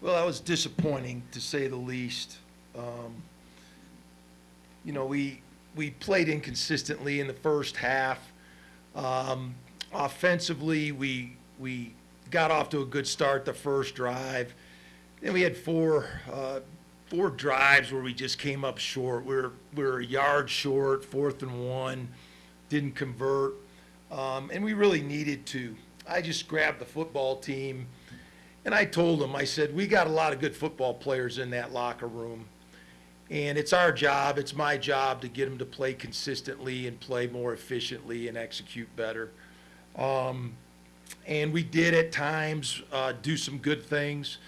Well, that was disappointing to say the least. Um, we played inconsistently in the first half. Um, Offensively, we got off to a good start the first drive. Then we had four drives where we just came up short. We were a yard short, 4th and 1, didn't convert, and we really needed to. I just grabbed the football team and I told them, I said, we got a lot of good football players in that locker room. And it's our job, it's my job to get them to play consistently and play more efficiently and execute better. Um, and we did at times do some good things.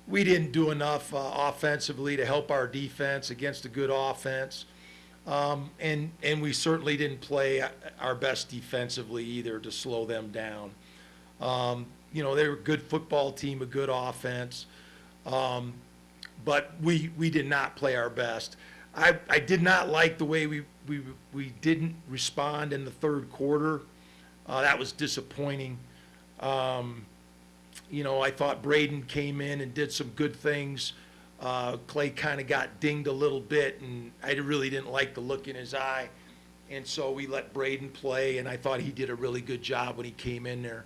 We didn't do enough offensively to help our defense against a good offense. And we certainly didn't play our best defensively either to slow them down. They were a good football team, a good offense. Um, but we did not play our best. I did not like the way we didn't respond in the third quarter. That was disappointing. Um, I thought Braden came in and did some good things. Clay kind of got dinged a little bit, and I really didn't like the look in his eye. And so we let Braden play, and I thought he did a really good job when he came in there.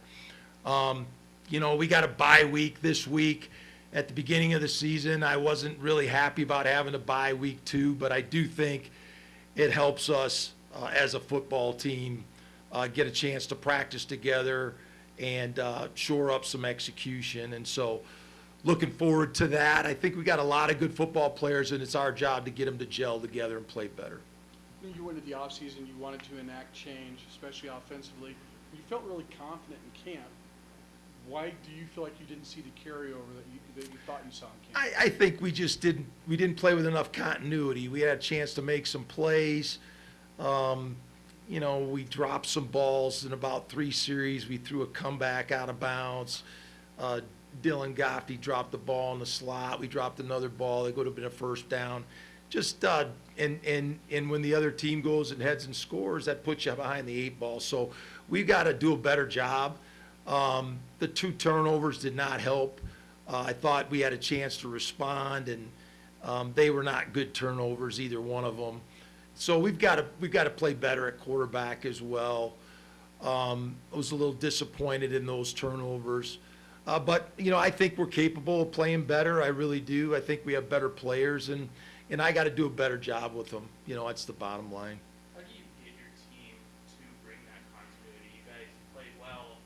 We got a bye week this week. At the beginning of the season, I wasn't really happy about having a bye week 2, but I do think it helps us as a football team get a chance to practice together and shore up some execution. And so looking forward to that. I think we got a lot of good football players, and it's our job to get them to gel together and play better. When you went into the offseason, you wanted to enact change, especially offensively. You felt really confident in camp. Why do you feel like you didn't see the carryover that you thought you saw in camp? I think we just didn't play with enough continuity. We had a chance to make some plays. We dropped some balls in about 3 series. We threw a comeback out of bounds. Dylan Goffey dropped the ball in the slot. We dropped another ball. It would have been a first down. Just and when the other team goes and heads and scores, that puts you behind the 8 ball. So we've got to do a better job. The 2 turnovers did not help. I thought we had a chance to respond, and they were not good turnovers, either one of them. So we've got to play better at quarterback as well. I was a little disappointed in those turnovers, but I think we're capable of playing better. I really do. I think we have better players, and I got to do a better job with them. That's the bottom line. How do you get your team to bring that continuity? You guys played well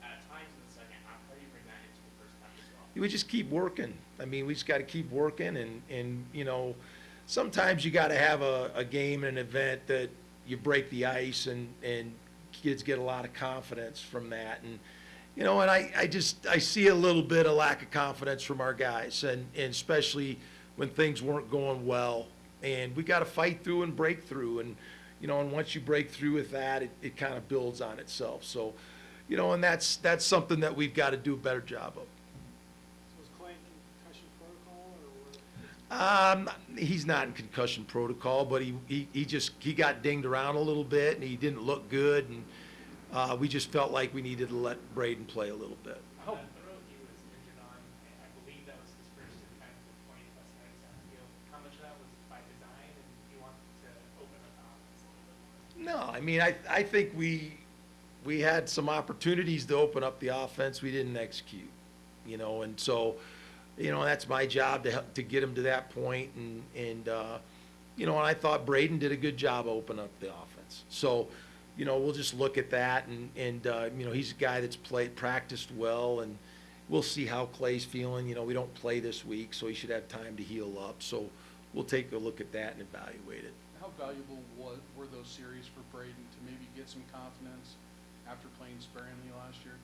at times in the second half. How do you bring that into the first half as well? We just keep working. I mean, we just got to keep working, and sometimes you got to have a game, an event that you break the ice, and kids get a lot of confidence from that. And I see a little bit of lack of confidence from our guys, and especially when things weren't going well. And we got to fight through and break through, and once you break through with that, it kind of builds on itself. So, and that's something that we've got to do a better job of. Was Clay in concussion protocol, or what? He's not in concussion protocol, but he got dinged around a little bit, and he didn't look good, and we just felt like we needed to let Braden play a little bit. That throw he was injured on, I believe that was his first attempt at 20-plus yards downfield. How much of that was by design, and he wanted to open up the offense a little bit more? No, I mean, I think we had some opportunities to open up the offense. We didn't execute, and so, that's my job to get him to that point. And I thought Braden did a good job opening up the offense. So, we'll just look at that, and he's a guy that's practiced well, and we'll see how Clay's feeling. We don't play this week, so he should have time to heal up. So we'll take a look at that and evaluate it. How valuable were those series for Braden to maybe get some confidence after playing sparingly last year?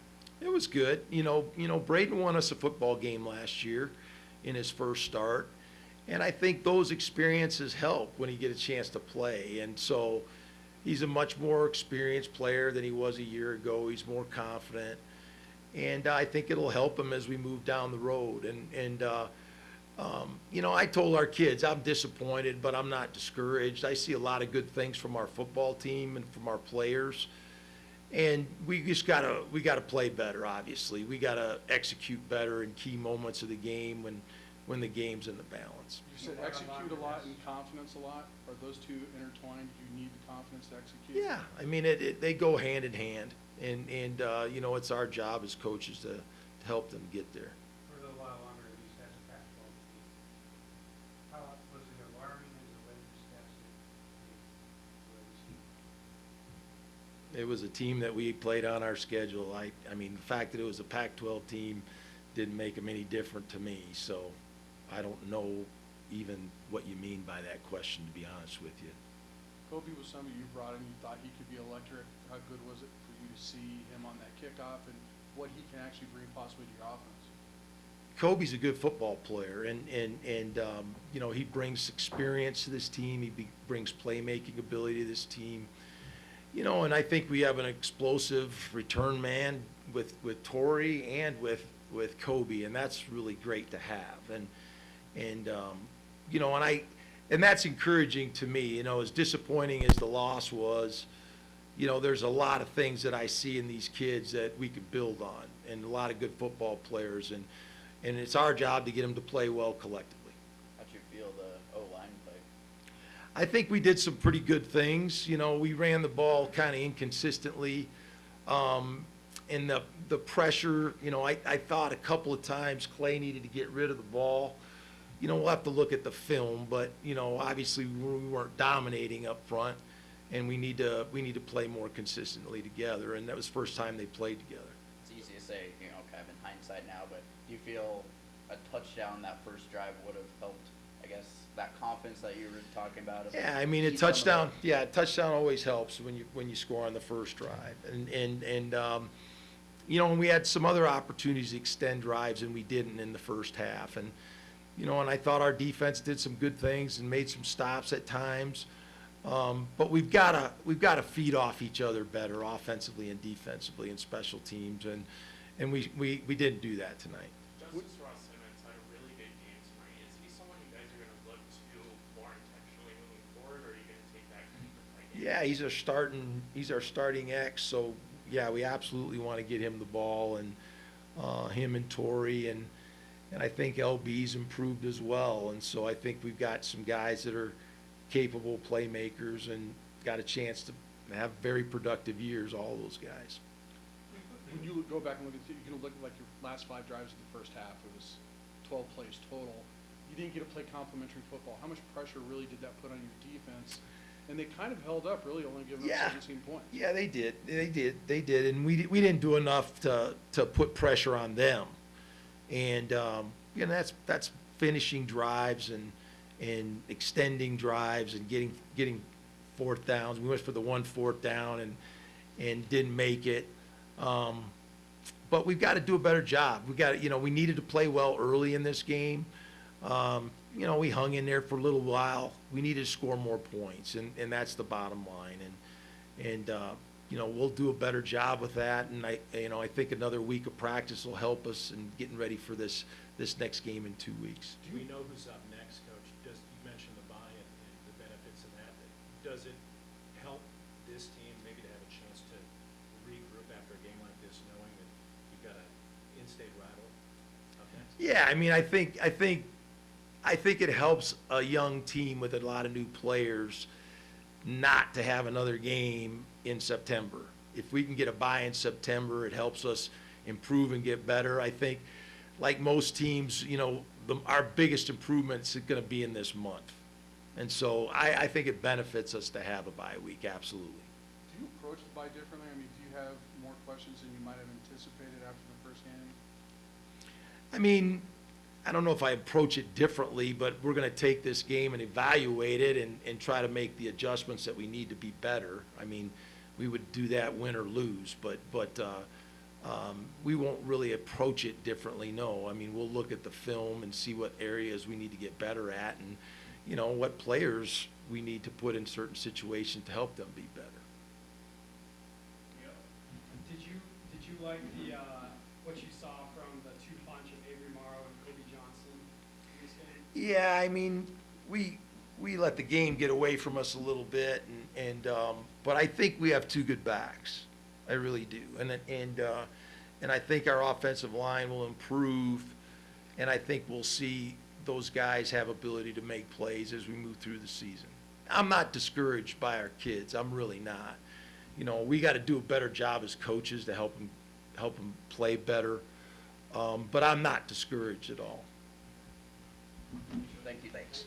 It was good. Braden won us a football game last year in his first start, and I think those experiences help when he get a chance to play. And so he's a much more experienced player than he was a year ago. He's more confident, and I think it'll help him as we move down the road. I told our kids, I'm disappointed, but I'm not discouraged. I see a lot of good things from our football team and from our players. And we gotta play better, obviously. We gotta execute better in key moments of the game when the game's in the balance. You said execute a lot and confidence a lot. Are those two intertwined? Do you need the confidence to execute? Yeah, I mean, they go hand in hand, and you know, it's our job as coaches to help them get there. For a little while longer, at least as a Pac-12 team. How was it alarming as the way the stats did? It was a team that we played on our schedule. I mean, the fact that it was a Pac-12 team didn't make them any different to me, so I don't know even what you mean by that question, to be honest with you. Kobe was somebody you brought in, you thought he could be electric. How good was it for you to see him on that kickoff and what he can actually bring possibly to your offense? Kobe's a good football player, and you know, he brings experience to this team. He brings playmaking ability to this team. You know, and I think we have an explosive return man with Torrey and with Kobe, and that's really great to have. And you know, and that's encouraging to me. You know, as disappointing as the loss was, you know, there's a lot of things that I see in these kids that we could build on, and a lot of good football players, and it's our job to get them to play well collectively. How'd you feel the O-line play? I think we did some pretty good things. You know, we ran the ball kind of inconsistently. And the pressure, you know, I thought a couple of times Clay needed to get rid of the ball. You know, we'll have to look at the film, but, you know, obviously we weren't dominating up front, and we need to play more consistently together, and that was the first time they played together. It's easy to say, you know, kind of in hindsight now, but do you feel a touchdown that first drive would have helped, I guess, that confidence that you were talking about? Yeah, I mean, a touchdown always helps when you score on the first drive. And you know, and we had some other opportunities to extend drives, and we didn't in the first half. And, you know, and I thought our defense did some good things and made some stops at times. But we've got to feed off each other better offensively and defensively and special teams, and we didn't do that tonight. Justice Ross Simmons had a really good game tonight. Is he someone you guys are going to look to more intentionally moving forward, or are you going to take that keeper play? Yeah, he's our starting X, so yeah, we absolutely want to get him the ball, and him and Torrey, and I think LB's improved as well, and so I think we've got some guys that are capable playmakers and got a chance to have very productive years, all those guys. When you go back and look at it, you can look at like your last 5 drives of the first half. It was 12 plays total. You didn't get to play complimentary football. How much pressure really did that put on your defense? And they kind of held up, really, only giving up 17 points. Yeah, they did, and we didn't do enough to put pressure on them, and you know, that's finishing drives and extending drives and getting fourth downs. We went for the 1 4th down and didn't make it. But we've got to do a better job. You know, we needed to play well early in this game. You know, we hung in there for a little while. We needed to score more points, and that's the bottom line. And you know, we'll do a better job with that. And I think another week of practice will help us in getting ready for this next game in 2 weeks. Do we know who's up next, Coach? You mentioned the buy-in and the benefits of that. Does it help this team maybe to have a chance to regroup after a game like this, knowing that you've got an in-state rival up next? Yeah, I mean, I think it helps a young team with a lot of new players not to have another game in September. If we can get a bye in September, it helps us improve and get better. I think, like most teams, you know, our biggest improvements are going to be in this month. And so I think it benefits us to have a bye week, absolutely. Do you approach the bye differently? I mean, do you have more questions than you might have anticipated after the first game? I mean, I don't know if I approach it differently, but we're going to take this game and evaluate it and try to make the adjustments that we need to be better. I mean, we would do that win or lose, but we won't really approach it differently, no. I mean, we'll look at the film and see what areas we need to get better at, and, you know, what players we need to put in certain situations to help them be better. Did you like the what you saw from the 2-punch of Avery Morrow and Kobe Johnson in this game? Yeah, I mean, we let the game get away from us a little bit, but I think we have 2 good backs. I really do. And I think our offensive line will improve, and I think we'll see those guys have ability to make plays as we move through the season. I'm not discouraged by our kids. I'm really not. You know, we got to do a better job as coaches to help them play better. But I'm not discouraged at all. Thank you. Thanks.